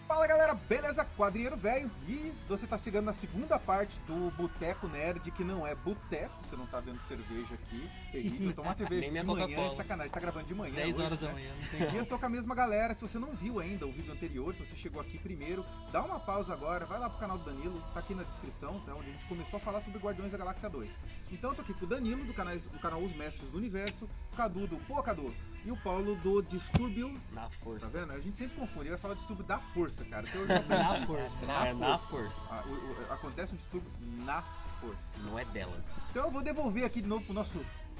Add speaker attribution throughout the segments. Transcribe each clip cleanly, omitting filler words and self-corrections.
Speaker 1: Fala galera, beleza? Quadrinheiro velho, e você tá chegando na segunda parte do Boteco Nerd, que não é boteco, você não tá vendo cerveja aqui, terrível, tomar cerveja de manhã é sacanagem, tá gravando de manhã
Speaker 2: 10 horas
Speaker 1: hoje,
Speaker 2: da
Speaker 1: né?
Speaker 2: manhã, não tem
Speaker 1: E eu tô com a mesma galera. Se você não viu ainda o vídeo anterior, se você chegou aqui primeiro, dá uma pausa agora, vai lá pro canal do Danilo, tá aqui na descrição, tá, onde a gente começou a falar sobre Guardiões da Galáxia 2. Então eu tô aqui com o Danilo, do canal Os Mestres do Universo, o Cadu do Pô Cadu, e o Paulo do Distúrbio
Speaker 3: Na Força.
Speaker 1: Tá vendo? A gente sempre confunde, vai falar distúrbio da força, cara. Então, eu já aprendi.
Speaker 2: Na força.
Speaker 3: Na força.
Speaker 1: Acontece um distúrbio na força.
Speaker 3: Não é dela.
Speaker 1: Então eu vou devolver aqui de novo pro nosso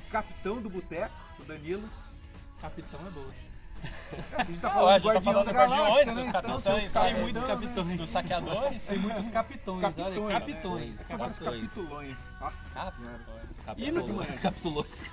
Speaker 1: capitão do boteco, o Danilo.
Speaker 2: Capitão é boa.
Speaker 1: A gente tá falando do Guardião da Galáxia, né?
Speaker 4: dos
Speaker 1: Então,
Speaker 4: capitães,
Speaker 1: seus
Speaker 4: tem
Speaker 2: Tem muitos
Speaker 1: capitão, né?
Speaker 2: capitões.
Speaker 4: Dos saqueadores.
Speaker 2: Tem muitos capitões,
Speaker 1: Capitões,
Speaker 2: olha. Capitões.
Speaker 1: Né? São vários capitulões. Nossa senhora.
Speaker 2: E no-
Speaker 3: Capitulões.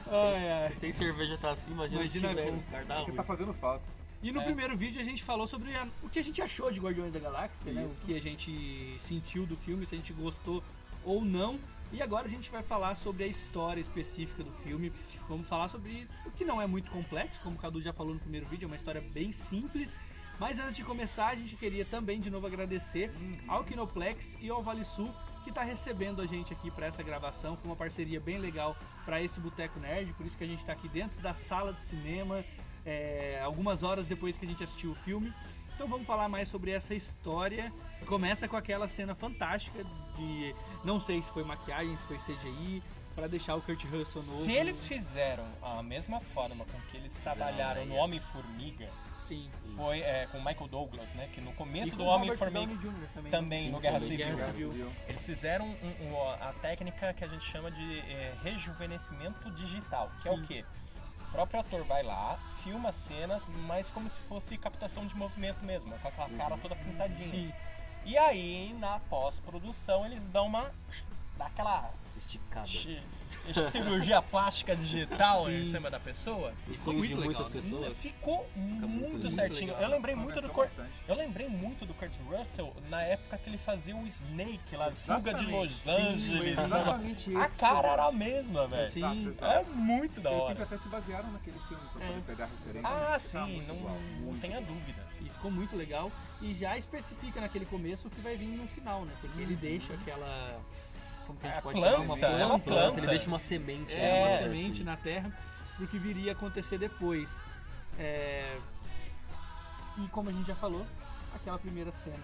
Speaker 2: Ai, ai.
Speaker 3: Sem cerveja tá assim, imagina se
Speaker 2: Imagina
Speaker 3: tivesse.
Speaker 2: como.
Speaker 3: Cara, dá
Speaker 1: Porque
Speaker 3: ruim.
Speaker 1: tá fazendo falta.
Speaker 2: E no primeiro vídeo a gente falou sobre o que a gente achou de Guardiões da Galáxia, né?
Speaker 1: Isso.
Speaker 2: O que a gente sentiu do filme, se a gente gostou ou não. E agora a gente vai falar sobre a história específica do filme. Vamos falar sobre o que não é muito complexo, como o Cadu já falou no primeiro vídeo, é uma história bem simples. Mas antes de começar, a gente queria também de novo agradecer ao Kinoplex e ao Vale Sul, que está recebendo a gente aqui para essa gravação. Foi uma parceria bem legal para esse Boteco Nerd, por isso que a gente está aqui dentro da sala de cinema, algumas horas depois que a gente assistiu o filme. Então vamos falar mais sobre essa história. Começa com aquela cena fantástica de, não sei se foi maquiagem, se foi CGI, para deixar o Kurt Russell novo.
Speaker 4: Se eles fizeram a mesma forma com que eles trabalharam no Homem-Formiga,
Speaker 2: Sim.
Speaker 4: foi com o Michael Douglas, né? Que no
Speaker 2: E
Speaker 4: começo
Speaker 2: com
Speaker 4: do
Speaker 2: o Robert
Speaker 4: Homem-Formiga
Speaker 2: Downey Jr.
Speaker 4: também,
Speaker 2: Sim,
Speaker 4: no Guerra
Speaker 2: também,
Speaker 4: Civil.
Speaker 2: Guerra Civil.
Speaker 4: Eles fizeram a técnica que a gente chama de rejuvenescimento digital, que é
Speaker 2: Sim.
Speaker 4: o quê? O próprio ator vai lá, filma cenas, mas como se fosse captação de movimento mesmo, com aquela cara toda pintadinha.
Speaker 2: Sim.
Speaker 4: E aí, na pós-produção, eles dão daquela
Speaker 3: Esticada.
Speaker 4: cirurgia plástica digital
Speaker 2: Sim.
Speaker 4: em cima da pessoa.
Speaker 3: E
Speaker 2: Ficou
Speaker 3: sonho
Speaker 2: muito
Speaker 3: de
Speaker 2: legal,
Speaker 3: muitas
Speaker 2: né?
Speaker 3: pessoas.
Speaker 4: Ficou muito
Speaker 3: muito
Speaker 4: certinho.
Speaker 2: legal.
Speaker 4: Eu lembrei muito do
Speaker 1: Conversou bastante.
Speaker 4: Eu lembrei muito do Kurt Russell na época que ele fazia o Snake lá, Fuga de
Speaker 1: Exatamente.
Speaker 4: Los
Speaker 1: Sim,
Speaker 4: Angeles.
Speaker 1: exatamente
Speaker 4: A
Speaker 1: esse
Speaker 4: cara
Speaker 1: foi.
Speaker 4: era a mesma, velho.
Speaker 2: Sim.
Speaker 1: Exato,
Speaker 4: É
Speaker 1: exato.
Speaker 4: muito da
Speaker 1: De repente
Speaker 4: hora.
Speaker 1: até se basearam naquele filme pra poder pegar referência.
Speaker 4: Ah,
Speaker 1: Tá
Speaker 4: sim,
Speaker 1: muito
Speaker 4: não,
Speaker 1: igual,
Speaker 4: não
Speaker 1: muito
Speaker 4: tenha
Speaker 1: igual.
Speaker 4: dúvida.
Speaker 2: E ficou muito legal. E já especifica naquele começo o que vai vir no final, né? Porque ele deixa aquela... Como que a gente
Speaker 4: A
Speaker 2: pode
Speaker 4: planta,
Speaker 2: falar?
Speaker 4: é uma planta.
Speaker 3: Ele deixa uma semente.
Speaker 2: Uma
Speaker 3: né,
Speaker 2: semente
Speaker 3: assim.
Speaker 2: na Terra pro que viria a acontecer depois. E como a gente já falou, aquela primeira cena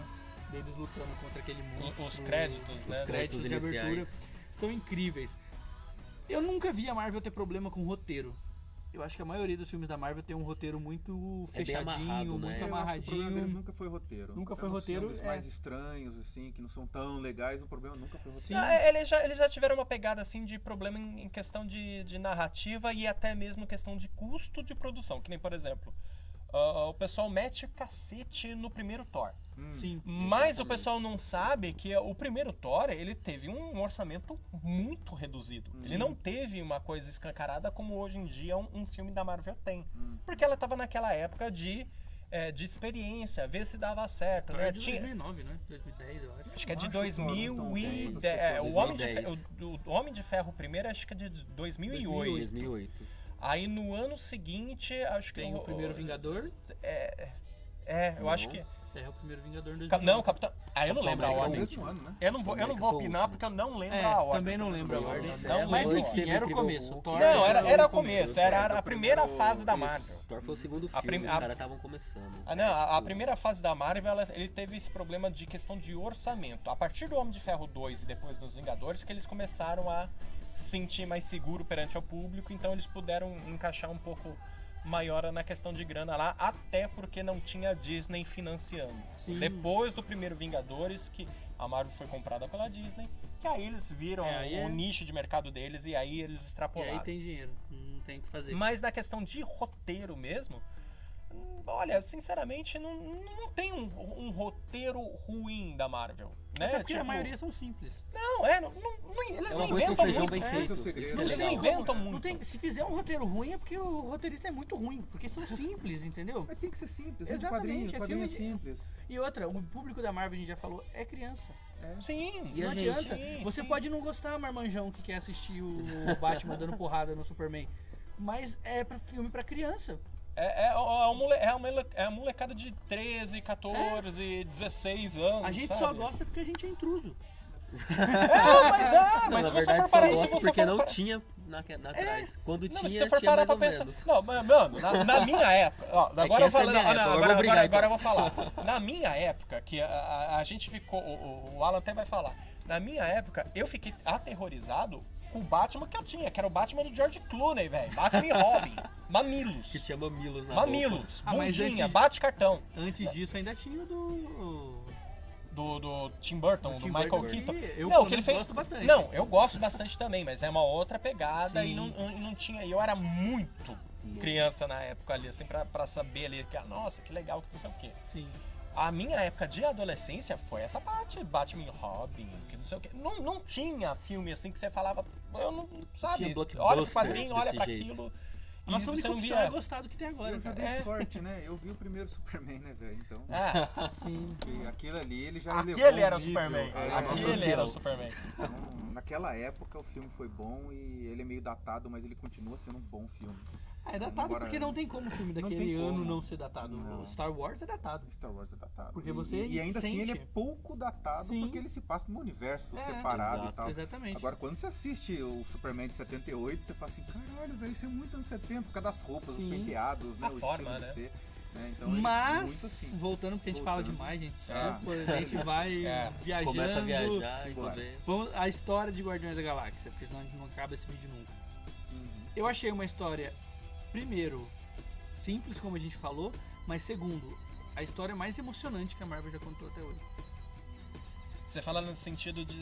Speaker 2: deles lutando contra aquele monstro.
Speaker 4: Os créditos, né?
Speaker 2: Os créditos de
Speaker 3: iniciais.
Speaker 2: abertura são incríveis. Eu nunca vi a Marvel ter problema com roteiro. Eu acho que a maioria dos filmes da Marvel tem um roteiro muito
Speaker 3: É bem
Speaker 2: fechadinho,
Speaker 3: amarrado, né?
Speaker 2: muito
Speaker 1: Eu acho que o problema deles
Speaker 2: amarradinho.
Speaker 1: nunca foi roteiro.
Speaker 2: Nunca
Speaker 1: Até
Speaker 2: foi
Speaker 1: nos
Speaker 2: roteiro,
Speaker 1: filmes mais estranhos, assim, que não são tão legais, o problema nunca foi roteiro.
Speaker 2: Sim.
Speaker 4: Eles já tiveram uma pegada assim de problema em questão de narrativa e até mesmo questão de custo de produção. Que nem, por exemplo, o pessoal mete o cacete no primeiro Thor.
Speaker 2: Sim.
Speaker 4: Mas o pessoal não sabe que o primeiro Thor, ele teve um orçamento muito reduzido. Ele não teve uma coisa escancarada como hoje em dia um filme da Marvel tem. Porque ela estava naquela época de experiência, ver se dava certo,
Speaker 2: Thor
Speaker 4: né?
Speaker 2: é de 2009, né? 2010, eu acho.
Speaker 4: Acho que é de
Speaker 1: Não acho o Thor tão bom
Speaker 4: 2010.
Speaker 1: quanto as pessoas
Speaker 4: O Homem de
Speaker 3: 2010.
Speaker 4: o Homem de Ferro primeiro, acho que é de 2008.
Speaker 3: 2008.
Speaker 4: Aí no ano seguinte, acho que
Speaker 2: Tem o primeiro Vingador.
Speaker 4: eu acho que
Speaker 2: É o primeiro Vingador em 2009.
Speaker 4: não, Capitão. Eu não
Speaker 3: Capitão
Speaker 4: lembro a
Speaker 3: América
Speaker 1: É o
Speaker 4: ordem.
Speaker 1: mesmo ano, né?
Speaker 4: Eu não vou
Speaker 3: América
Speaker 4: opinar
Speaker 3: foi o último.
Speaker 4: porque eu não lembro a ordem.
Speaker 2: Também não lembro a
Speaker 3: Foi
Speaker 2: ordem.
Speaker 3: o
Speaker 4: Não,
Speaker 2: Mas
Speaker 4: lembro.
Speaker 2: enfim, era o
Speaker 3: Incrível
Speaker 2: começo.
Speaker 3: Hulk.
Speaker 2: Thor
Speaker 4: Não, era
Speaker 2: o
Speaker 4: o começo. Era a primeira fase da Marvel.
Speaker 3: Thor foi o segundo
Speaker 4: A
Speaker 3: filme,
Speaker 4: prim-
Speaker 3: os
Speaker 4: a-
Speaker 3: caras estavam começando.
Speaker 4: A primeira fase da Marvel, ele teve esse problema de questão de orçamento. A partir do Homem de Ferro 2 e depois dos Vingadores, que eles começaram a se sentir mais seguro perante ao público, então eles puderam encaixar um pouco maior na questão de grana lá, até porque não tinha a Disney financiando.
Speaker 2: Sim.
Speaker 4: Depois do primeiro Vingadores, que a Marvel foi comprada pela Disney, que aí eles viram o nicho de mercado deles e aí eles
Speaker 2: E
Speaker 4: extrapolaram.
Speaker 2: aí tem dinheiro, não tem o que fazer.
Speaker 4: Mas na questão de roteiro mesmo, olha, sinceramente, não tem um roteiro ruim da Marvel, né?
Speaker 2: Até porque a
Speaker 4: Tipo,
Speaker 2: maioria são simples.
Speaker 4: Não, eles
Speaker 3: É
Speaker 4: não
Speaker 3: uma coisa com
Speaker 4: inventam
Speaker 3: feijão
Speaker 4: muito.
Speaker 3: bem
Speaker 1: Esse é o
Speaker 3: feito.
Speaker 1: segredo.
Speaker 3: Isso que é
Speaker 4: Eles não
Speaker 3: legal.
Speaker 4: inventam
Speaker 2: Não
Speaker 4: muito.
Speaker 2: tem, se fizer um roteiro ruim é porque o roteirista é muito ruim, porque são simples, entendeu?
Speaker 1: Mas tem que ser simples, né?
Speaker 2: Exatamente,
Speaker 1: Quadrinho é
Speaker 2: filme-
Speaker 1: simples.
Speaker 2: E outra, o público da Marvel, a gente já falou, é criança.
Speaker 4: Sim,
Speaker 3: E
Speaker 2: Não
Speaker 3: a gente?
Speaker 2: adianta.
Speaker 4: Sim,
Speaker 2: Você
Speaker 4: sim.
Speaker 2: pode não gostar, marmanjão, que quer assistir o Batman dando porrada no Superman. Mas é pra filme pra criança.
Speaker 4: É a molecada de 13, 14, 16 anos.
Speaker 2: A gente
Speaker 4: sabe?
Speaker 2: só gosta porque a gente é intruso.
Speaker 3: Não,
Speaker 4: mas
Speaker 3: na
Speaker 4: se você
Speaker 3: verdade,
Speaker 4: for
Speaker 3: só
Speaker 4: parar, se
Speaker 3: gosto
Speaker 4: você
Speaker 3: porque
Speaker 4: for
Speaker 3: não
Speaker 4: parar-
Speaker 3: tinha atrás. Quando
Speaker 4: Não, mas se
Speaker 3: tinha,
Speaker 4: você for
Speaker 3: tinha
Speaker 4: parar
Speaker 3: mais
Speaker 4: pra
Speaker 3: ou
Speaker 4: pensar.
Speaker 3: menos.
Speaker 4: Não, mano, na minha época. Ó,
Speaker 3: que
Speaker 4: agora eu
Speaker 3: essa é
Speaker 4: falando.
Speaker 3: minha época, agora eu vou brigar,
Speaker 4: Agora eu
Speaker 3: então.
Speaker 4: vou falar. Na minha época, que a gente ficou. O Alan até vai falar. Na minha época, eu fiquei aterrorizado com o Batman que eu tinha, que era o Batman do George Clooney, velho. Batman e Robin. Mamilos.
Speaker 3: Que tinha mamilos na roupa.
Speaker 4: Mamilos.
Speaker 2: Ah, mas
Speaker 4: Bundinha,
Speaker 2: antes-
Speaker 4: bate-cartão.
Speaker 2: Antes disso ainda tinha o do
Speaker 4: Do Tim Burton, do
Speaker 2: Tim
Speaker 4: Michael
Speaker 2: Burton,
Speaker 4: Keaton.
Speaker 2: eu,
Speaker 4: Não,
Speaker 2: pelo
Speaker 4: que ele
Speaker 2: menos,
Speaker 4: fez.
Speaker 2: gosto bastante.
Speaker 4: Não, eu gosto bastante também, mas é uma outra pegada
Speaker 2: Sim.
Speaker 4: e não tinha. Eu era muito criança na época ali, assim, pra saber ali que, nossa, que legal, que não sei o quê.
Speaker 2: Sim.
Speaker 4: A minha época de adolescência foi essa parte, Batman e Robin, que não sei o quê. Não tinha filme assim que você falava, eu não, sabe,
Speaker 3: Tinha blockbuster
Speaker 4: olha pro quadrinho, olha
Speaker 3: desse
Speaker 4: pra
Speaker 3: jeito.
Speaker 4: aquilo.
Speaker 2: A nossa
Speaker 4: E
Speaker 2: única
Speaker 4: você não
Speaker 2: opção é
Speaker 4: via.
Speaker 2: gostar do que tem agora.
Speaker 1: Eu já
Speaker 2: cara.
Speaker 1: dei sorte, né? Eu vi o primeiro Superman, né, velho? Então,
Speaker 4: Ah,
Speaker 2: Sim.
Speaker 1: e aquilo ali, ele já elevou
Speaker 4: aquele era o
Speaker 1: nível.
Speaker 4: Superman.
Speaker 1: É,
Speaker 4: Aquele era o Superman.
Speaker 1: então, naquela época o filme foi bom e ele é meio datado, mas ele continua sendo um bom filme.
Speaker 2: Ah, é datado
Speaker 1: Embora-
Speaker 2: porque não tem como o filme
Speaker 1: não
Speaker 2: daquele
Speaker 1: tem como.
Speaker 2: ano não ser datado.
Speaker 1: Não.
Speaker 2: O Star Wars é datado.
Speaker 1: Star Wars é datado.
Speaker 2: Porque
Speaker 1: E-
Speaker 2: você
Speaker 1: e ainda assim ele é
Speaker 2: sente.
Speaker 1: pouco datado
Speaker 2: Sim.
Speaker 1: porque ele se passa num universo
Speaker 2: É,
Speaker 1: separado
Speaker 3: exato.
Speaker 1: e tal.
Speaker 2: Exatamente.
Speaker 1: Agora, quando você assiste o Superman de 78, você fala assim, caralho, velho, isso é muito anos 70, por causa das roupas,
Speaker 2: Sim.
Speaker 1: os penteados, né,
Speaker 4: A
Speaker 1: o
Speaker 4: forma,
Speaker 1: estilo
Speaker 4: né?
Speaker 1: de ser. Né? Então, ele é muito
Speaker 2: Mas,
Speaker 1: assim.
Speaker 2: voltando porque a gente fala
Speaker 1: Voltando.
Speaker 2: demais, gente.
Speaker 1: Ah.
Speaker 2: Desculpa, a gente vai
Speaker 4: É.
Speaker 2: viajando.
Speaker 3: Começa a viajar e
Speaker 1: Bora.
Speaker 3: poder.
Speaker 2: Vamos, a história de Guardiões da Galáxia, porque senão a gente não acaba esse vídeo nunca.
Speaker 1: Uhum.
Speaker 2: Eu achei uma história, primeiro, simples, como a gente falou, mas segundo, a história mais emocionante que a Marvel já contou até hoje.
Speaker 4: Você fala no sentido de,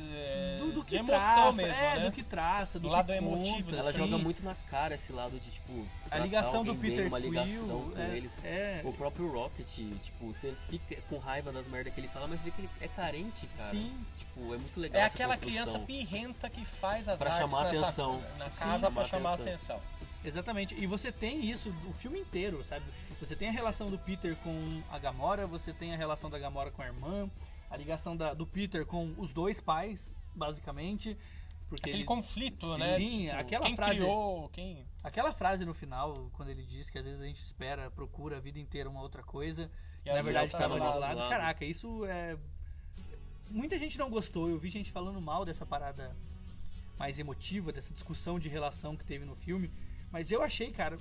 Speaker 2: Do
Speaker 4: de
Speaker 2: que
Speaker 4: emoção
Speaker 2: traça,
Speaker 4: mesmo,
Speaker 2: é,
Speaker 4: né?
Speaker 2: do que traça, do
Speaker 4: Do
Speaker 2: que
Speaker 4: lado
Speaker 2: conta,
Speaker 4: emotivo,
Speaker 3: Ela
Speaker 2: sim.
Speaker 3: joga muito na cara esse lado de, tipo,
Speaker 2: A
Speaker 3: tratar
Speaker 2: ligação do
Speaker 3: alguém bem,
Speaker 2: Peter
Speaker 3: uma ligação
Speaker 2: Quill,
Speaker 3: com eles.
Speaker 2: é,
Speaker 3: O próprio Rocket, tipo, você fica com raiva das merdas que ele fala, mas vê que ele é carente, cara.
Speaker 2: sim,
Speaker 3: Tipo, é muito legal
Speaker 4: É
Speaker 3: essa
Speaker 4: aquela
Speaker 3: construção.
Speaker 4: criança pirrenta que faz as
Speaker 3: Pra
Speaker 4: artes
Speaker 3: chamar
Speaker 4: nessa-
Speaker 3: atenção.
Speaker 4: na casa
Speaker 3: Sim,
Speaker 4: pra
Speaker 3: chamar
Speaker 4: chamar a
Speaker 3: atenção.
Speaker 4: atenção.
Speaker 2: exatamente. E você tem isso o filme inteiro, sabe? Você tem a relação do Peter com a Gamora, você tem a relação da Gamora com a irmã, a ligação do Peter com os dois pais, basicamente. Porque
Speaker 4: Aquele
Speaker 2: ele-
Speaker 4: conflito, né?
Speaker 2: Sim,
Speaker 4: Tipo,
Speaker 2: aquela
Speaker 4: quem
Speaker 2: frase-
Speaker 4: criou, quem...
Speaker 2: Aquela frase no final, quando ele diz que às vezes a gente espera, procura a vida inteira uma outra coisa,
Speaker 4: E
Speaker 2: na
Speaker 4: às
Speaker 2: verdade
Speaker 4: vezes
Speaker 2: estava
Speaker 3: tá
Speaker 2: ali
Speaker 3: do
Speaker 2: do
Speaker 3: nosso
Speaker 2: lado.
Speaker 3: lado.
Speaker 2: Caraca, isso é. Muita gente não gostou, eu vi gente falando mal dessa parada mais emotiva, dessa discussão de relação que teve no filme. Mas eu achei, cara,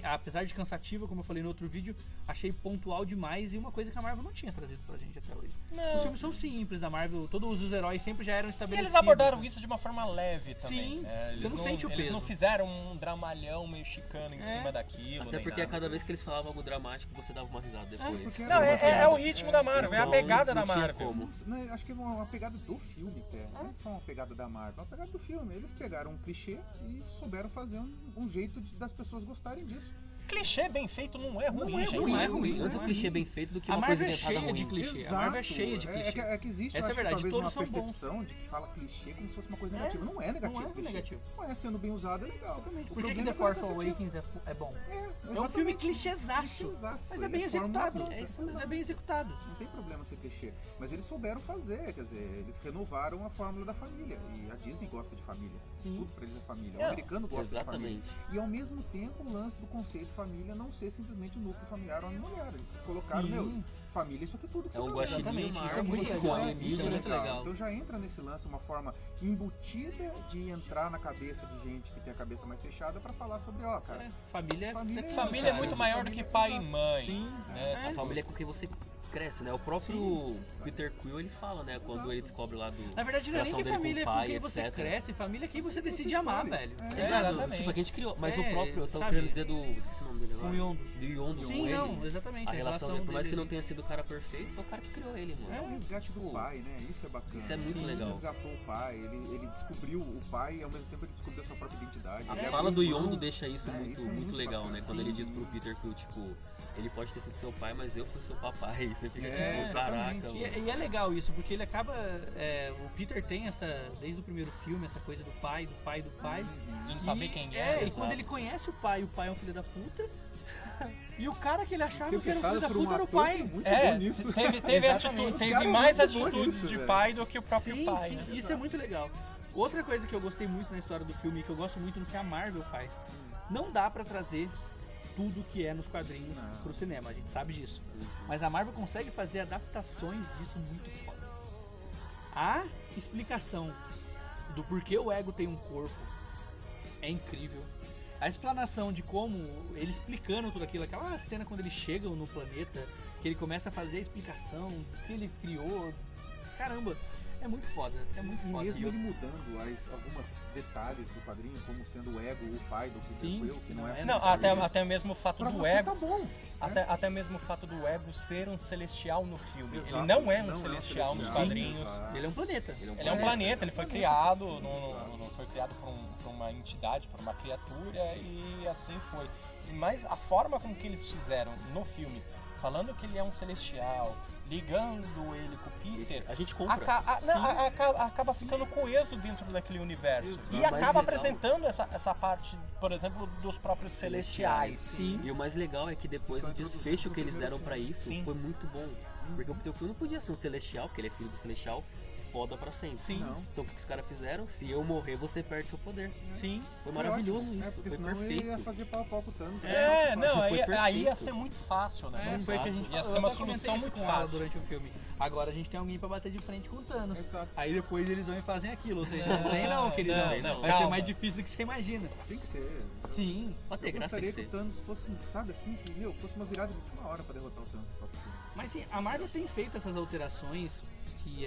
Speaker 2: apesar de cansativa, como eu falei no outro vídeo, achei pontual demais e uma coisa que a Marvel não tinha trazido pra gente até hoje.
Speaker 4: Não.
Speaker 2: Os filmes são simples da Marvel, todos os heróis sempre já eram
Speaker 4: E
Speaker 2: estabelecidos.
Speaker 4: eles abordaram isso de uma forma leve também.
Speaker 2: Sim,
Speaker 4: né?
Speaker 2: você não sente o
Speaker 4: Eles
Speaker 2: peso.
Speaker 4: não fizeram um dramalhão mexicano em
Speaker 2: É.
Speaker 4: cima daquilo.
Speaker 3: Até
Speaker 4: nem
Speaker 3: porque a
Speaker 4: nada.
Speaker 3: cada vez que eles falavam algo dramático, você dava uma risada depois.
Speaker 1: porque
Speaker 4: Não, é o ritmo da Marvel, é a
Speaker 3: Então,
Speaker 4: pegada
Speaker 3: não
Speaker 4: da
Speaker 3: tinha
Speaker 4: Marvel.
Speaker 3: como.
Speaker 1: Né, acho que é uma pegada do filme, até. Não é só uma pegada da Marvel, é uma pegada do filme. Eles pegaram um clichê e souberam fazer um jeito das pessoas gostarem disso.
Speaker 4: Clichê bem feito não é ruim,
Speaker 1: Não é
Speaker 4: gente.
Speaker 2: Não é
Speaker 1: ruim,
Speaker 2: ruim.
Speaker 1: não
Speaker 3: Antes
Speaker 1: é
Speaker 3: o clichê
Speaker 1: ruim.
Speaker 3: bem feito do que
Speaker 2: A
Speaker 3: uma coisa
Speaker 2: Marvel é
Speaker 3: inventada
Speaker 2: cheia de
Speaker 3: ruim.
Speaker 2: clichê. A Marvel é cheia de clichê.
Speaker 1: É que existe, eu
Speaker 2: Essa é
Speaker 1: acho que
Speaker 2: verdade,
Speaker 1: talvez
Speaker 2: todos
Speaker 1: uma
Speaker 2: são bons.
Speaker 1: percepção de que fala clichê como se fosse uma coisa
Speaker 2: É,
Speaker 1: negativa. Não é negativo.
Speaker 2: não é
Speaker 1: clichê.
Speaker 2: negativo.
Speaker 1: Não é, sendo bem usado, é legal.
Speaker 2: Por
Speaker 1: Exatamente.
Speaker 2: que The
Speaker 1: é quando
Speaker 2: Force
Speaker 1: cansativo.
Speaker 2: Awakens é bom?
Speaker 1: É
Speaker 2: É um filme
Speaker 1: exatamente.
Speaker 2: clichêzaço,
Speaker 1: Clichêzaço,
Speaker 2: mas é
Speaker 1: ele
Speaker 2: bem
Speaker 1: fórmula
Speaker 2: executado.
Speaker 1: pronta.
Speaker 2: É isso, mas é bem executado.
Speaker 1: Não tem problema ser clichê. Mas eles souberam fazer, quer dizer, eles renovaram a fórmula da família. E a Disney gosta de família.
Speaker 2: Sim.
Speaker 1: Tudo pra eles é família. O
Speaker 4: É,
Speaker 1: americano gosta de família.
Speaker 3: Exatamente.
Speaker 1: E ao mesmo tempo o lance do conceito família não ser simplesmente o núcleo familiar homem-mulher. Eles colocaram,
Speaker 2: Sim.
Speaker 1: meu, família, isso aqui é tudo que
Speaker 3: É um
Speaker 1: você
Speaker 3: guaxinim,
Speaker 2: Exatamente,
Speaker 3: uma
Speaker 2: isso é
Speaker 3: árvore,
Speaker 2: muito
Speaker 3: com
Speaker 2: legal.
Speaker 3: alienígena.
Speaker 2: Isso é muito legal.
Speaker 1: Então já entra nesse lance uma forma embutida de entrar na cabeça de gente que tem a cabeça mais fechada pra falar sobre, ó, cara.
Speaker 2: Família,
Speaker 1: Família é-
Speaker 4: Família é muito maior do que pai e mãe.
Speaker 2: Sim.
Speaker 4: né?
Speaker 3: A família é com quem você cresce, né? O próprio Peter Quill, ele fala, né? Quando ele descobre lá do...
Speaker 2: Na verdade, não é nem que
Speaker 3: relação dele
Speaker 2: família é
Speaker 3: com o
Speaker 2: com
Speaker 3: pai,
Speaker 2: quem você
Speaker 3: etc.
Speaker 2: cresce, família é quem você decide amar,
Speaker 1: escolhe.
Speaker 2: velho.
Speaker 1: É,
Speaker 4: exatamente.
Speaker 3: Tipo, que a gente criou. Mas
Speaker 2: É,
Speaker 3: o próprio, eu tava
Speaker 2: sabe?
Speaker 3: querendo dizer do... Esqueci o nome dele agora.
Speaker 2: Com o Yondo.
Speaker 3: Do Yondo
Speaker 2: Sim,
Speaker 3: com ele.
Speaker 2: não, exatamente.
Speaker 3: A relação dele, por mais que
Speaker 2: dele
Speaker 3: não tenha sido o cara perfeito, foi o cara que criou ele, mano.
Speaker 1: É o resgate do
Speaker 3: Tipo,
Speaker 1: pai, né? Isso é bacana.
Speaker 3: isso é muito
Speaker 1: Ele
Speaker 3: legal.
Speaker 1: resgatou o pai, ele descobriu o pai e ao mesmo tempo ele descobriu a sua própria identidade.
Speaker 3: A
Speaker 1: Ele
Speaker 3: fala
Speaker 1: abriu
Speaker 3: do
Speaker 1: mão.
Speaker 3: Yondo deixa isso
Speaker 1: É,
Speaker 3: muito,
Speaker 1: isso é
Speaker 3: muito
Speaker 1: muito
Speaker 3: legal,
Speaker 1: bacana.
Speaker 3: né? Quando
Speaker 1: Sim,
Speaker 3: ele diz
Speaker 1: sim.
Speaker 3: pro Peter Quill, tipo, ele pode ter sido seu pai, mas eu fui seu papai. E você fica
Speaker 1: É,
Speaker 3: tipo, caraca,
Speaker 1: exatamente.
Speaker 3: mano.
Speaker 2: E é legal isso, porque ele acaba. O Peter tem essa, desde o primeiro filme, essa coisa do pai, do pai, do pai.
Speaker 4: De não saber quem
Speaker 2: é. E
Speaker 3: exato.
Speaker 2: quando ele conhece o pai é um filho da puta. E o cara que ele achava que era um
Speaker 1: Interpretado
Speaker 2: filho da
Speaker 1: por um
Speaker 2: puta era o
Speaker 1: ator
Speaker 2: pai.
Speaker 1: que é muito
Speaker 4: É,
Speaker 1: bom nisso.
Speaker 4: teve,
Speaker 2: Exatamente.
Speaker 4: teve
Speaker 1: O cara é
Speaker 4: mais
Speaker 1: muito bom
Speaker 4: atitudes
Speaker 1: nisso,
Speaker 4: de
Speaker 1: velho.
Speaker 4: pai do que o próprio
Speaker 2: Sim,
Speaker 4: pai.
Speaker 2: sim,
Speaker 4: né?
Speaker 2: isso é muito legal. Outra coisa que eu gostei muito na história do filme e que eu gosto muito no que a Marvel faz, não dá pra trazer tudo que é nos quadrinhos
Speaker 1: Não.
Speaker 2: pro cinema, a gente sabe disso. Mas a Marvel consegue fazer adaptações disso muito foda. A explicação do porquê o Ego tem um corpo é incrível. A explanação de como ele explicando tudo aquilo, aquela cena quando eles chegam no planeta, que ele começa a fazer a explicação do que ele criou. Caramba, é muito foda, é muito
Speaker 1: E
Speaker 2: foda.
Speaker 1: mesmo
Speaker 2: E eu-
Speaker 1: ele mudando algumas detalhes do quadrinho, como sendo o Ego, o pai do Peter
Speaker 2: Sim,
Speaker 1: Quill, que não é
Speaker 4: Não,
Speaker 1: só isso.
Speaker 4: até mesmo o fato
Speaker 1: Pra
Speaker 4: do
Speaker 1: você
Speaker 4: Ego.
Speaker 1: tá bom. né?
Speaker 4: Até mesmo o fato do Ego ser um celestial no filme.
Speaker 1: Exato.
Speaker 4: Ele não é
Speaker 1: Não
Speaker 4: um
Speaker 1: é um
Speaker 4: celestial nos
Speaker 1: celestial.
Speaker 4: quadrinhos.
Speaker 1: Exato.
Speaker 2: Ele é um planeta.
Speaker 4: Ele é um
Speaker 1: planeta,
Speaker 4: planeta, ele foi
Speaker 1: planeta.
Speaker 4: criado,
Speaker 1: Exato.
Speaker 4: não foi criado por uma entidade, por uma criatura e assim foi. Mas a forma como que eles fizeram no filme, falando que ele é um celestial, ligando ele com o Peter,
Speaker 3: A gente compra.
Speaker 4: acaba ficando coeso dentro daquele universo.
Speaker 1: Exato.
Speaker 4: E
Speaker 3: O mais
Speaker 4: acaba
Speaker 3: legal-
Speaker 4: apresentando essa parte, por exemplo, dos próprios celestiais.
Speaker 2: Sim.
Speaker 3: E o mais legal é que depois
Speaker 1: Só
Speaker 3: o
Speaker 1: introduzido
Speaker 3: desfecho
Speaker 1: no
Speaker 3: que eles
Speaker 1: primeiro
Speaker 3: deram pra isso
Speaker 4: Sim.
Speaker 3: foi muito bom. Porque o Peter Quill não podia ser um celestial, porque ele é filho do celestial, foda pra sempre.
Speaker 2: Sim.
Speaker 1: Não.
Speaker 3: Então o que os caras fizeram? Se eu morrer, você perde seu poder.
Speaker 2: Sim.
Speaker 3: Foi maravilhoso
Speaker 1: ótimo,
Speaker 3: isso,
Speaker 1: porque
Speaker 3: foi
Speaker 1: senão ele ia
Speaker 3: perfeito.
Speaker 1: fazer pau a pau com o Thanos.
Speaker 4: É,
Speaker 1: né?
Speaker 4: não,
Speaker 3: Foi
Speaker 4: aí ia
Speaker 3: perfeito.
Speaker 4: ser muito fácil, né?
Speaker 2: É, foi o que a gente
Speaker 3: Exato.
Speaker 4: Ia
Speaker 2: falou.
Speaker 4: ser uma
Speaker 2: Eu até comentei
Speaker 4: solução
Speaker 2: isso
Speaker 4: muito
Speaker 2: com ela
Speaker 4: fácil.
Speaker 2: durante o filme. Agora a gente tem alguém pra bater de frente com o Thanos.
Speaker 1: Exato.
Speaker 2: Aí depois eles vão e fazem aquilo. Ou seja, não tem não, queridão.
Speaker 4: não,
Speaker 2: Vai
Speaker 4: calma.
Speaker 2: ser mais difícil do que você imagina.
Speaker 1: Tem que ser.
Speaker 2: Sim.
Speaker 3: Pra ter
Speaker 1: Eu
Speaker 3: graça tem
Speaker 1: gostaria
Speaker 3: que
Speaker 1: que o
Speaker 3: ser.
Speaker 1: Thanos fosse, sabe assim, que, fosse uma virada de última hora pra derrotar o Thanos no próximo filme.
Speaker 2: Mas sim, a Marvel tem feito essas alterações que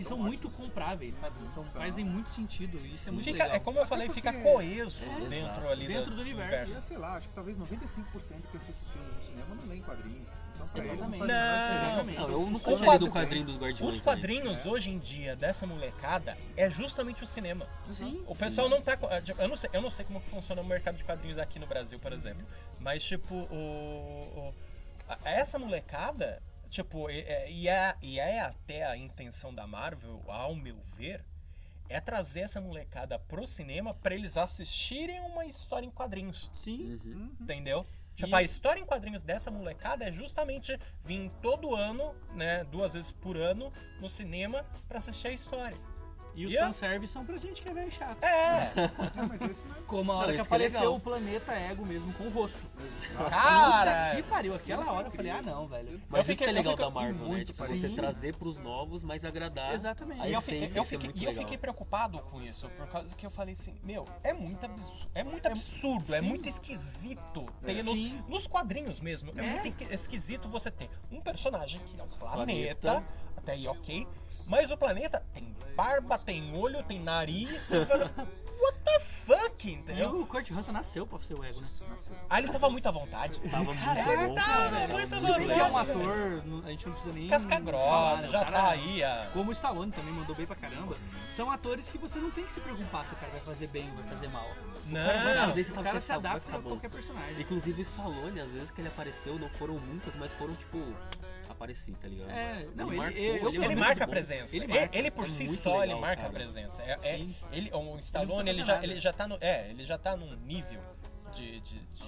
Speaker 2: são
Speaker 1: são
Speaker 2: muito
Speaker 1: ótimas.
Speaker 2: compráveis, sabe?
Speaker 1: São.
Speaker 2: Fazem muito sentido. E isso é muito
Speaker 4: Fica,
Speaker 2: legal.
Speaker 4: é como eu falei,
Speaker 1: Até
Speaker 4: fica
Speaker 1: porque-
Speaker 4: coeso
Speaker 3: É,
Speaker 4: dentro
Speaker 3: exato.
Speaker 4: ali
Speaker 2: Dentro do universo.
Speaker 1: E sei lá, acho que talvez 95% que assiste os filmes no cinema não leem quadrinhos. Então pra ele não
Speaker 2: Exatamente.
Speaker 1: faz a menor
Speaker 4: Não,
Speaker 1: diferença.
Speaker 3: Não, eu não
Speaker 4: O
Speaker 3: contaria do
Speaker 4: quadro-
Speaker 3: quadrinho dos Guardiões.
Speaker 4: Os
Speaker 3: né?
Speaker 4: quadrinhos hoje em dia dessa molecada é justamente o cinema.
Speaker 2: Sim.
Speaker 4: O pessoal não tá. Eu não sei como que funciona o mercado de quadrinhos aqui no Brasil, por exemplo. Mas, tipo, essa molecada, tipo, e é até a intenção da Marvel, ao meu ver, é trazer essa molecada pro cinema pra eles assistirem uma história em quadrinhos.
Speaker 2: Sim.
Speaker 3: Uhum.
Speaker 4: Entendeu? Tipo,
Speaker 2: E-
Speaker 4: a história em quadrinhos dessa molecada é justamente vir todo ano, né, 2 vezes por ano, no cinema pra assistir a história.
Speaker 2: E os
Speaker 4: E a-
Speaker 2: fanservice são pra gente que é velho chato.
Speaker 4: É!
Speaker 1: É, mas é isso mesmo.
Speaker 2: Como a hora
Speaker 3: Não,
Speaker 2: que
Speaker 3: isso que é
Speaker 2: apareceu
Speaker 3: legal.
Speaker 2: o planeta Ego mesmo com o rosto.
Speaker 4: Cara!
Speaker 2: Que pariu, aquela hora eu falei, ah não, velho.
Speaker 3: Mas
Speaker 4: Eu
Speaker 3: isso que é
Speaker 4: fiquei-
Speaker 3: legal
Speaker 4: eu
Speaker 3: da
Speaker 4: fiquei
Speaker 3: Marvel, né?
Speaker 2: muito
Speaker 3: Tipo, você
Speaker 2: sim.
Speaker 3: trazer pros novos, mas agradar.
Speaker 2: Exatamente.
Speaker 3: A
Speaker 4: E eu
Speaker 3: essência,
Speaker 4: fiquei,
Speaker 3: isso é muito
Speaker 4: e eu
Speaker 3: legal.
Speaker 4: fiquei preocupado com isso, por causa que eu falei assim, meu, é muito absurdo, é
Speaker 2: Sim.
Speaker 4: muito esquisito ter
Speaker 2: Sim.
Speaker 4: nos quadrinhos mesmo. É muito esquisito você ter um personagem que é um planeta,
Speaker 3: Planeta.
Speaker 4: até aí ok, mas o planeta tem barba, tem olho, tem nariz, você fala, what the fuck,
Speaker 2: E
Speaker 4: entendeu?
Speaker 2: o Kurt Russell nasceu pra ser o Ego, né?
Speaker 4: Aí ele tava muito à vontade.
Speaker 3: Tava muito
Speaker 2: Caraca,
Speaker 3: bom.
Speaker 4: tava
Speaker 3: Tava
Speaker 4: muito
Speaker 3: muito
Speaker 4: bom.
Speaker 2: Ele é um
Speaker 3: bom.
Speaker 2: ator, a gente não precisa nem.
Speaker 4: Casca
Speaker 2: falar,
Speaker 4: grossa,
Speaker 2: né?
Speaker 4: já
Speaker 2: O cara-
Speaker 4: tá aí.
Speaker 2: Como o Stallone também mandou bem pra caramba. São atores que você não tem que se preocupar se o cara vai fazer bem ou vai fazer mal.
Speaker 4: Não,
Speaker 3: às vezes
Speaker 2: o
Speaker 3: sabe
Speaker 2: cara
Speaker 3: que
Speaker 2: se
Speaker 3: vai
Speaker 2: adapta
Speaker 3: ficar
Speaker 2: a
Speaker 3: bom.
Speaker 2: qualquer personagem.
Speaker 3: Inclusive o Stallone, às vezes que ele apareceu, não foram muitas, mas foram tipo. Apareci, tá ligado?
Speaker 2: É, não,
Speaker 3: ele
Speaker 2: ele-
Speaker 3: marcou,
Speaker 2: eu-
Speaker 3: é
Speaker 4: Ele
Speaker 3: muito
Speaker 4: marca a
Speaker 3: bom.
Speaker 4: presença.
Speaker 2: Ele
Speaker 4: Ele,
Speaker 2: marca.
Speaker 4: por
Speaker 3: É
Speaker 4: si
Speaker 3: muito
Speaker 4: só, ele
Speaker 3: legal,
Speaker 4: marca
Speaker 3: cara.
Speaker 4: a presença.
Speaker 2: Sim.
Speaker 4: O Stallone,
Speaker 2: Ele não precisa
Speaker 4: ele
Speaker 2: fazer nada.
Speaker 4: já tá num nível de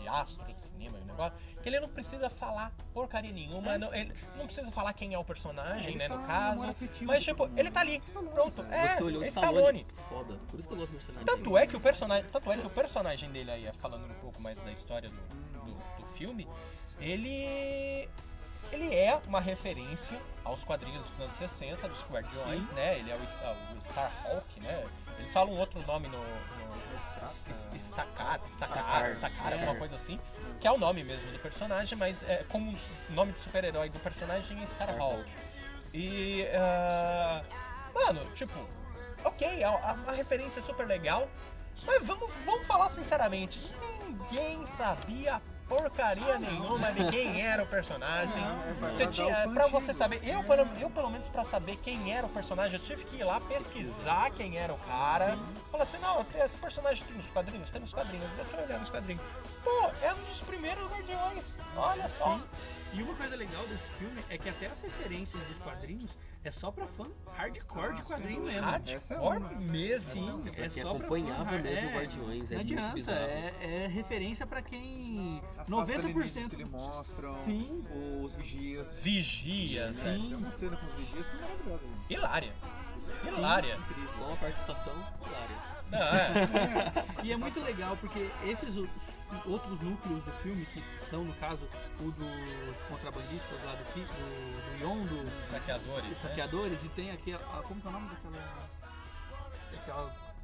Speaker 4: astro de cinema, um negócio, que ele não precisa falar porcaria nenhuma, ele não precisa falar quem é o personagem,
Speaker 1: Ele
Speaker 4: né,
Speaker 1: só
Speaker 4: no
Speaker 1: é
Speaker 4: caso.
Speaker 1: memória afetiva
Speaker 4: Mas,
Speaker 1: de
Speaker 4: tipo,
Speaker 1: todo mundo.
Speaker 4: ele tá ali,
Speaker 1: Stallone,
Speaker 4: pronto.
Speaker 1: sabe?
Speaker 4: É,
Speaker 3: Você olhou o
Speaker 4: é
Speaker 3: Stallone. Foda. Por isso que eu gosto do Mercenário.
Speaker 4: Tanto é que o personagem dele aí, falando um pouco mais da história do filme, ele ele é uma referência aos quadrinhos dos anos 60 dos Guardiões, né? Ele é o Starhawk, né? Eles falam outro nome no Stacar, alguma coisa assim, que é o nome mesmo do personagem, mas como o nome de super-herói do personagem é Starhawk. E, mano, tipo, ok, é uma referência super legal, mas vamos falar sinceramente, ninguém sabia porcaria nenhuma de quem era o personagem. Pra você saber, eu pelo menos pra saber quem era o personagem, eu tive que ir lá pesquisar quem era o cara. Falar assim, não, esse personagem tem nos quadrinhos, deixa eu olhar nos quadrinhos. Pô, é um dos primeiros Guardiões, olha só.
Speaker 2: E uma coisa legal desse filme é que até as referências dos quadrinhos é só pra fã hardcore de quadrinho mesmo.
Speaker 4: Hardcore mesmo?
Speaker 2: Sim, é
Speaker 3: que
Speaker 2: só pra
Speaker 3: acompanhava
Speaker 2: fã,
Speaker 3: mesmo Guardiões,
Speaker 2: não
Speaker 3: muito
Speaker 2: adianta,
Speaker 3: bizarro.
Speaker 2: é referência pra quem...
Speaker 1: As
Speaker 2: 90%
Speaker 1: que ele mostram,
Speaker 2: Sim.
Speaker 1: os vigias.
Speaker 4: Vigias, né?
Speaker 1: Tem uma cena com os vigias que é maravilhosa. Gente.
Speaker 4: Hilária.
Speaker 1: Incrível.
Speaker 3: Com a participação, hilária.
Speaker 4: Não,
Speaker 2: E é muito legal porque esses outros núcleos do filme, que são, no caso, o dos contrabandistas lá do Yon, dos
Speaker 4: saqueadores.
Speaker 2: saqueadores, e tem aquele... Como que é o nome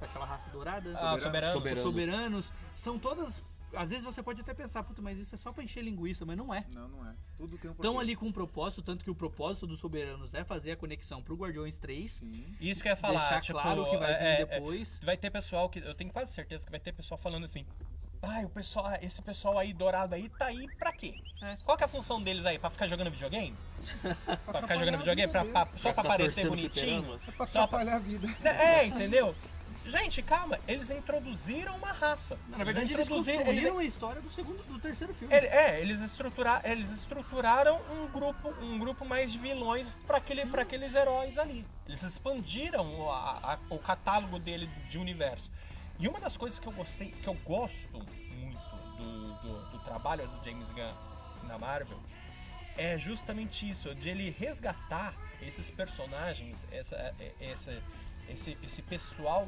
Speaker 2: daquela raça dourada?
Speaker 4: Soberanos.
Speaker 2: Os soberanos. São todas... Às vezes você pode até pensar, puta, mas isso é só pra encher linguiça, mas não é.
Speaker 1: Não é. Tudo tem um porquê.
Speaker 2: Estão ali com um propósito, tanto que o propósito dos soberanos é fazer a conexão pro Guardiões 3.
Speaker 1: Sim.
Speaker 4: Isso que eu ia falar,
Speaker 2: Deixar
Speaker 4: tipo,
Speaker 2: claro o que vai vir depois.
Speaker 4: vai ter pessoal que, eu tenho quase certeza que vai ter pessoal falando assim, esse pessoal aí dourado aí tá aí pra quê? Qual que é a função deles aí? Pra ficar jogando videogame? Pra ficar jogando videogame? Só pra aparecer bonitinho?
Speaker 1: É pra atrapalhar a vida.
Speaker 4: Entendeu? Gente, calma, eles introduziram uma raça.
Speaker 2: Na verdade, eles construíram a história do terceiro filme.
Speaker 4: Eles estruturaram um grupo mais de vilões para aqueles heróis ali. Eles expandiram o catálogo dele de universo. E uma das coisas que eu gosto muito do trabalho do James Gunn na Marvel é justamente isso, de ele resgatar esses personagens, esse pessoal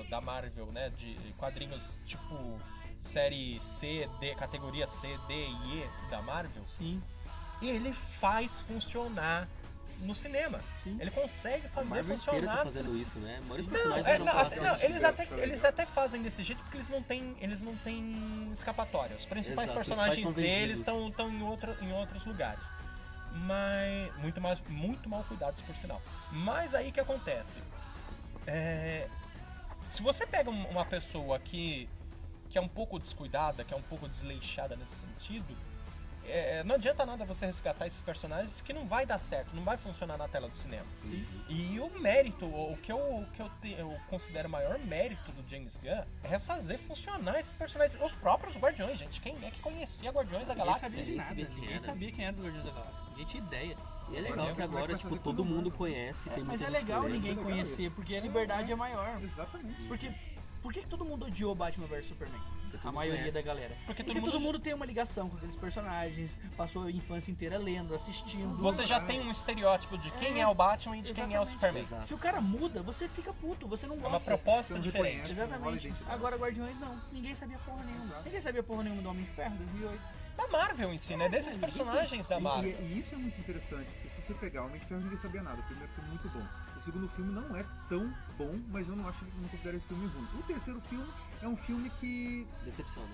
Speaker 4: da Marvel, né, de quadrinhos tipo série C, D, categoria C, D e E da Marvel.
Speaker 2: Sim.
Speaker 4: E ele faz funcionar no cinema.
Speaker 2: Sim.
Speaker 4: Ele consegue fazer
Speaker 3: Marvel inteira
Speaker 4: funcionar.
Speaker 3: tá fazendo isso, né? Vários
Speaker 4: Não,
Speaker 3: personagens
Speaker 4: eles até fazem desse jeito porque eles não têm escapatória. Os principais
Speaker 3: Exato,
Speaker 4: personagens
Speaker 3: os principais
Speaker 4: deles
Speaker 3: estão
Speaker 4: estão em outros lugares. Mas muito mal cuidados, por sinal. Mas aí que acontece? Se você pega uma pessoa que é um pouco descuidada, que é um pouco desleixada nesse sentido, não adianta nada você resgatar esses personagens que não vai dar certo, não vai funcionar na tela do cinema. E o mérito, o que eu considero o maior mérito do James Gunn é fazer funcionar esses personagens, os próprios Guardiões, gente. Quem é que conhecia Guardiões da Galáxia?
Speaker 2: Ninguém sabia quem era os Guardiões da Galáxia. Ninguém tinha ideia.
Speaker 3: E é legal que agora, tipo, todo mundo conhece. Tem
Speaker 2: Mas
Speaker 3: muita
Speaker 2: é
Speaker 3: gente
Speaker 2: legal
Speaker 3: conhece.
Speaker 2: ninguém
Speaker 1: legal
Speaker 2: conhecer,
Speaker 1: isso.
Speaker 2: porque a liberdade é maior.
Speaker 1: Exatamente.
Speaker 2: Porque por que todo mundo odiou Batman vs Superman? A maioria
Speaker 3: conhece.
Speaker 2: da galera.
Speaker 4: Porque
Speaker 2: todo mundo tem uma ligação com aqueles personagens, passou a infância inteira lendo, assistindo.
Speaker 4: Você já tem um estereótipo de quem é o Batman e de quem é o
Speaker 2: Exatamente.
Speaker 4: Superman.
Speaker 3: Exato.
Speaker 2: Se o cara muda, você fica puto, você não
Speaker 4: É uma
Speaker 2: gosta.
Speaker 4: proposta
Speaker 1: Você não
Speaker 4: diferente.
Speaker 1: reconhece. Não rola
Speaker 2: Exatamente.
Speaker 1: identidade.
Speaker 2: Agora Guardiões não. Ninguém sabia porra nenhuma.
Speaker 1: Exato.
Speaker 2: Ninguém sabia porra nenhuma do Homem-Ferro 2008.
Speaker 4: Da Marvel em si, né? Desses personagens da Marvel.
Speaker 1: E isso é muito interessante, porque se você pegar o Homem de Ferro, ninguém sabia nada. O primeiro filme é muito bom. O segundo filme não é tão bom, mas eu não considero esse filme ruim. O terceiro filme é um filme que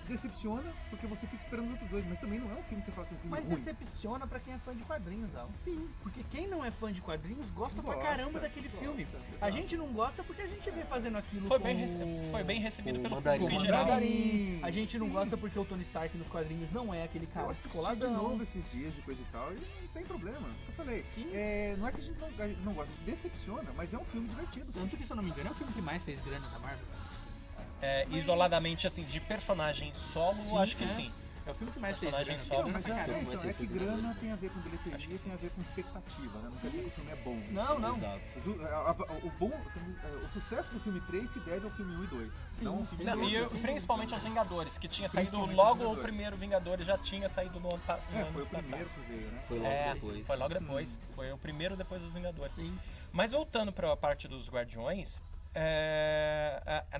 Speaker 1: decepciona, porque você fica esperando os outros dois, mas também não é um filme que você fala assim, um filme
Speaker 2: Mas
Speaker 1: ruim.
Speaker 2: decepciona pra quem é fã de quadrinhos, Al.
Speaker 1: Sim.
Speaker 2: Porque quem não é fã de quadrinhos gosta pra
Speaker 1: Gosta,
Speaker 2: caramba daquele
Speaker 1: gosta,
Speaker 2: filme.
Speaker 1: exato.
Speaker 2: A gente não gosta porque a gente vê fazendo aquilo
Speaker 4: Foi
Speaker 2: com
Speaker 4: bem recebido
Speaker 3: com
Speaker 4: pelo
Speaker 3: Mandarim.
Speaker 4: público em
Speaker 2: o
Speaker 4: geral.
Speaker 2: Mandarim. A gente não
Speaker 1: Sim.
Speaker 2: gosta porque o Tony Stark nos quadrinhos não é aquele
Speaker 1: Eu
Speaker 2: cara
Speaker 1: assisti de
Speaker 2: descoladão.
Speaker 1: novo esses dias e coisa e tal, e não tem problema. Eu falei,
Speaker 2: Sim.
Speaker 1: não é que a gente não gosta, decepciona, mas é um filme divertido.
Speaker 2: Tanto que, se eu não me engano, é o filme que mais fez grana da Marvel.
Speaker 4: Isoladamente, assim, de personagem solo,
Speaker 2: Sim,
Speaker 4: acho que
Speaker 2: é.
Speaker 4: sim.
Speaker 2: É o filme que mais
Speaker 4: Personagem
Speaker 2: fez
Speaker 4: solo.
Speaker 2: grana.
Speaker 1: Não, mas
Speaker 2: Sacanagem.
Speaker 3: vai ser
Speaker 1: é que
Speaker 3: feito
Speaker 1: grana
Speaker 3: nada.
Speaker 1: tem a ver com bilheteria, tem a ver com expectativa, né? Não quer dizer que o filme é bom.
Speaker 2: Não.
Speaker 3: Exato.
Speaker 1: O sucesso do filme 3 se deve ao filme 1 e 2. Não ao filme
Speaker 4: Não,
Speaker 1: 2.
Speaker 4: e principalmente os Vingadores, que tinha saído
Speaker 1: Principalmente
Speaker 4: logo
Speaker 1: os Vingadores.
Speaker 4: o primeiro Vingadores, já tinha saído no ano passado.
Speaker 1: Foi o primeiro que veio, né?
Speaker 3: Foi logo depois.
Speaker 4: Foi logo depois. Foi o primeiro depois dos Vingadores.
Speaker 2: Sim.
Speaker 4: Mas voltando para a parte dos Guardiões,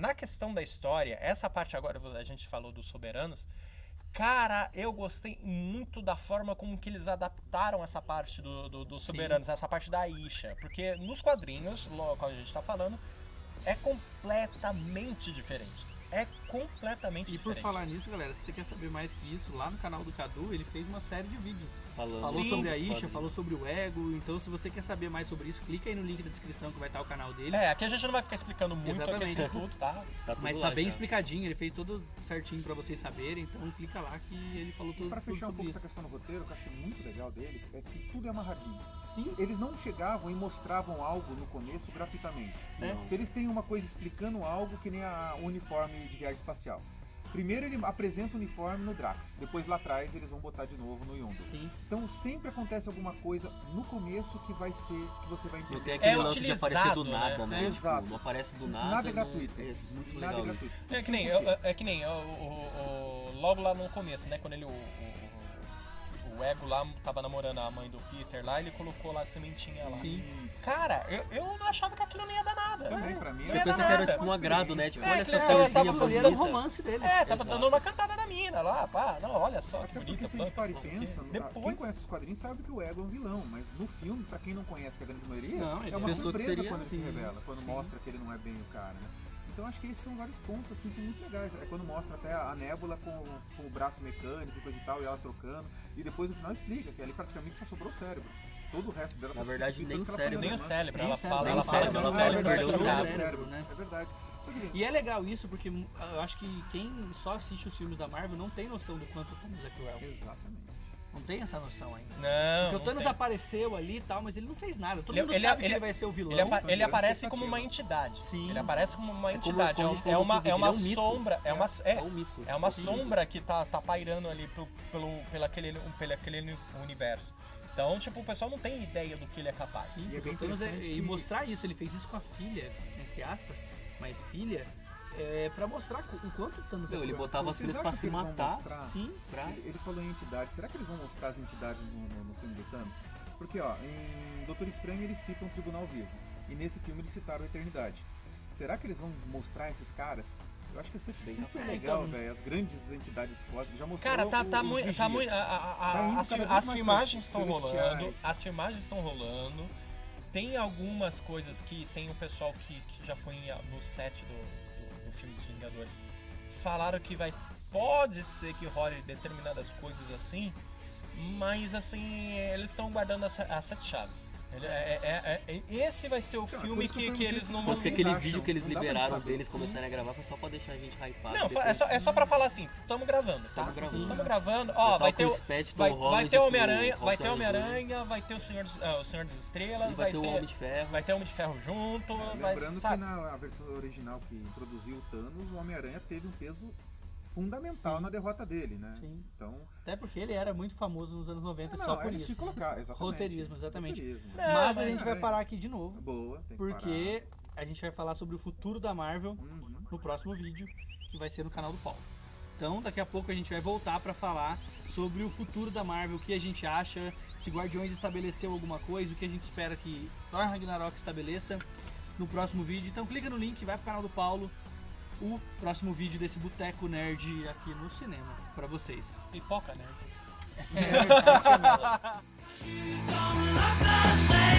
Speaker 4: na questão da história, essa parte agora a gente falou dos soberanos, Cara, eu gostei muito da forma como que eles adaptaram essa parte dos soberanos, essa parte da Isha. Porque nos quadrinhos, qual a gente tá falando, é completamente diferente. É completamente
Speaker 2: E por
Speaker 4: diferente.
Speaker 2: falar nisso, galera, se você quer saber mais que isso, lá no canal do Cadu, ele fez uma série de vídeos.
Speaker 3: Falando
Speaker 2: Falou
Speaker 4: Sim.
Speaker 2: sobre a
Speaker 3: dos
Speaker 2: Isha,
Speaker 3: quadrinhos.
Speaker 2: falou sobre o Ego. Então, se você quer saber mais sobre isso, clica aí no link da descrição que vai estar o canal dele.
Speaker 4: Aqui a gente não vai ficar explicando muito
Speaker 2: Exatamente.
Speaker 4: aqui tudo, tá?
Speaker 3: Tá tudo
Speaker 2: Mas
Speaker 3: lá
Speaker 2: tá bem
Speaker 3: já.
Speaker 2: explicadinho, ele fez tudo certinho pra vocês saberem. Então, clica lá que ele falou tudo,
Speaker 1: Pra
Speaker 2: tudo
Speaker 1: fechar um
Speaker 2: sobre
Speaker 1: pouco
Speaker 2: isso.
Speaker 1: essa questão do roteiro, o que eu achei muito legal deles é que tudo é amarradinho.
Speaker 2: Sim.
Speaker 1: Eles não chegavam e mostravam algo no começo gratuitamente.
Speaker 2: É.
Speaker 1: Se eles têm uma coisa explicando algo que nem o uniforme de viagem espacial. Primeiro ele apresenta o uniforme no Drax, depois lá atrás eles vão botar de novo no Yondu.
Speaker 2: Sim.
Speaker 1: Então sempre acontece alguma coisa no começo que vai ser, que você vai
Speaker 3: Não
Speaker 1: entender.
Speaker 3: tem aquele
Speaker 4: É
Speaker 3: lance de aparecer do
Speaker 4: utilizado,
Speaker 3: nada,
Speaker 4: né?
Speaker 3: né?
Speaker 1: Exato.
Speaker 3: Tipo, não aparece do nada.
Speaker 1: Nada é
Speaker 3: não-
Speaker 1: gratuito.
Speaker 3: É muito
Speaker 1: Nada é
Speaker 3: legal
Speaker 1: gratuito.
Speaker 3: isso.
Speaker 4: É que nem logo lá no começo, né? Quando o Ego lá tava namorando a mãe do Peter lá, ele colocou lá a sementinha lá.
Speaker 2: Sim.
Speaker 4: Cara, eu não achava que aquilo não ia dar nada.
Speaker 1: Também, pra mim,
Speaker 3: Você
Speaker 4: é
Speaker 3: pensa que
Speaker 4: nada.
Speaker 3: era tipo um agrado, né? Tipo, olha essa
Speaker 4: que
Speaker 3: florzinha
Speaker 4: tava
Speaker 2: Ali era um
Speaker 3: bonita.
Speaker 2: romance dele.
Speaker 4: Tava
Speaker 3: Exato.
Speaker 4: dando uma cantada na mina lá, pá. Não, olha só que
Speaker 1: Até
Speaker 4: bonita.
Speaker 1: porque se a gente para e
Speaker 4: não sei o quê.
Speaker 1: pensa, quem
Speaker 4: Depois,
Speaker 1: conhece os quadrinhos sabe que o Ego é um vilão, mas no filme, pra quem não conhece, que é a grande maioria,
Speaker 2: Não, ele
Speaker 1: é uma
Speaker 3: pensou que
Speaker 1: surpresa
Speaker 3: seria
Speaker 1: quando ele se
Speaker 3: assim.
Speaker 1: revela, quando mostra que ele não é bem o cara, né? Então acho que esses são vários pontos, assim, são muito legais. É quando mostra até a Nébula com o braço mecânico e coisa e tal, e ela trocando, e depois no final explica que ali praticamente só sobrou o cérebro. Todo o resto dela
Speaker 3: Na
Speaker 1: foi
Speaker 3: verdade,
Speaker 1: substituído
Speaker 3: nem
Speaker 1: pelo
Speaker 3: cérebro,
Speaker 1: que
Speaker 4: nem o
Speaker 1: ela
Speaker 4: cérebro.
Speaker 2: Nem
Speaker 4: Ela
Speaker 2: o cérebro,
Speaker 4: fala,
Speaker 3: nem
Speaker 4: ela
Speaker 3: o
Speaker 4: fala
Speaker 3: cérebro,
Speaker 4: que o
Speaker 3: ela
Speaker 1: Ah, é
Speaker 3: fala
Speaker 4: cérebro
Speaker 1: verdade,
Speaker 3: perdeu o
Speaker 1: tirou
Speaker 3: cérebro.
Speaker 1: o cérebro,
Speaker 2: né?
Speaker 1: É verdade. Então, quer dizer,
Speaker 2: E é legal isso porque eu acho que quem só assiste os filmes da Marvel não tem noção do quanto o Thanos é cruel.
Speaker 1: exatamente.
Speaker 2: Não tem essa noção ainda.
Speaker 4: Não,
Speaker 2: Porque o
Speaker 4: não
Speaker 2: Thanos
Speaker 4: tem.
Speaker 2: apareceu ali e tal, mas ele não fez nada. Todo
Speaker 4: Ele-
Speaker 2: mundo
Speaker 4: ele-
Speaker 2: sabe que
Speaker 4: ele-
Speaker 2: ele vai ser o vilão.
Speaker 4: Ele
Speaker 1: gerando
Speaker 4: aparece como uma
Speaker 1: expectativa.
Speaker 4: entidade.
Speaker 2: Sim.
Speaker 4: Ele aparece como uma
Speaker 3: É como-
Speaker 4: entidade.
Speaker 3: como a gente falou no outro vídeo,
Speaker 4: uma
Speaker 3: ele é um mito.
Speaker 4: sombra.
Speaker 3: É um mito.
Speaker 4: É uma sombra que tá pairando ali pelo aquele universo. Então, tipo, o pessoal não tem ideia do que ele é capaz.
Speaker 2: Sim,
Speaker 1: E é
Speaker 2: porque
Speaker 1: bem
Speaker 2: o Thanos
Speaker 1: interessante
Speaker 2: e
Speaker 1: que-
Speaker 2: mostrar isso, ele fez isso com a filha, entre aspas, mas filha, pra mostrar o quanto o Thanos é
Speaker 3: Meu, ele
Speaker 2: cruel.
Speaker 3: botava as
Speaker 1: Vocês
Speaker 3: filhas pra
Speaker 1: acham
Speaker 3: se
Speaker 1: que eles vão
Speaker 3: matar.
Speaker 1: mostrar-
Speaker 2: Sim,
Speaker 3: Pra...
Speaker 1: Ele falou em entidades. Será que eles vão mostrar as entidades no filme do Thanos? Porque, ó, em Doutor Estranho eles citam o Tribunal Vivo. E nesse filme eles citaram a Eternidade. Será que eles vão mostrar esses caras? Eu acho que ia ser super
Speaker 2: É,
Speaker 1: legal,
Speaker 2: então-
Speaker 1: velho. As grandes entidades cósmicas já mostraram.
Speaker 4: Cara, tá
Speaker 1: os
Speaker 4: muito.
Speaker 1: vigias.
Speaker 4: Tá
Speaker 1: indo
Speaker 4: as
Speaker 1: cada vez
Speaker 4: as
Speaker 1: mais
Speaker 4: filmagens
Speaker 1: pra
Speaker 4: estão
Speaker 1: celestiais.
Speaker 4: rolando. As filmagens estão rolando. Tem algumas coisas que tem o pessoal que já foi no set do filme dos Vingadores. Falaram que pode ser que role determinadas coisas assim, mas assim, eles estão guardando as sete chaves. Esse vai ser o
Speaker 1: Cara,
Speaker 4: filme
Speaker 1: por isso que eu
Speaker 4: que eles não vão.
Speaker 3: Porque
Speaker 1: Vocês
Speaker 3: aquele
Speaker 1: acham?
Speaker 3: vídeo que eles
Speaker 1: Não dá pra
Speaker 3: liberaram
Speaker 1: saber.
Speaker 3: deles começarem a gravar foi só pra deixar a gente hypado.
Speaker 4: Não,
Speaker 3: Depois-
Speaker 4: é só pra falar assim, estamos gravando, tá?
Speaker 3: Tamo gravando.
Speaker 4: Estamos gravando. Ó,
Speaker 3: Botar
Speaker 4: vai
Speaker 3: o
Speaker 4: ter o.
Speaker 3: Chris Pratt, Tom
Speaker 4: Vai
Speaker 3: Holland
Speaker 4: ter o
Speaker 3: pro
Speaker 4: Homem-Aranha, vai ter o
Speaker 3: Robert Downey
Speaker 4: Homem-Aranha, vai ter o Senhor das Estrelas,
Speaker 3: Jr. Vai ter o Homem de Ferro.
Speaker 4: vai ter o Homem de Ferro junto, vai,
Speaker 1: Lembrando que
Speaker 4: sabe?
Speaker 1: na abertura original que introduziu o Thanos, o Homem-Aranha teve um peso fundamental na derrota dele, né?
Speaker 2: Sim.
Speaker 1: Então,
Speaker 2: até porque ele era muito famoso nos anos 90
Speaker 1: não,
Speaker 2: só por
Speaker 1: eles
Speaker 2: isso.
Speaker 1: tinham que colocar, exatamente.
Speaker 2: Roteirismo, exatamente.
Speaker 1: Roteirismo.
Speaker 4: Não,
Speaker 2: Mas a
Speaker 4: mas-
Speaker 2: gente vai parar aqui de novo,
Speaker 1: Boa, tem que
Speaker 2: porque a gente vai falar sobre o futuro da Marvel
Speaker 1: parar. Uhum.
Speaker 2: no próximo vídeo, que vai ser no canal do Paulo. Então, daqui a pouco a gente vai voltar pra falar sobre o futuro da Marvel, o que a gente acha, se Guardiões estabeleceu alguma coisa, o que a gente espera que Thor Ragnarok estabeleça no próximo vídeo. Então clica no link, vai pro canal do Paulo, o próximo vídeo desse Boteco Nerd aqui no cinema, pra vocês.
Speaker 4: Pipoca, né?
Speaker 2: É, a gente é nerd.
Speaker 5: Don't look the same.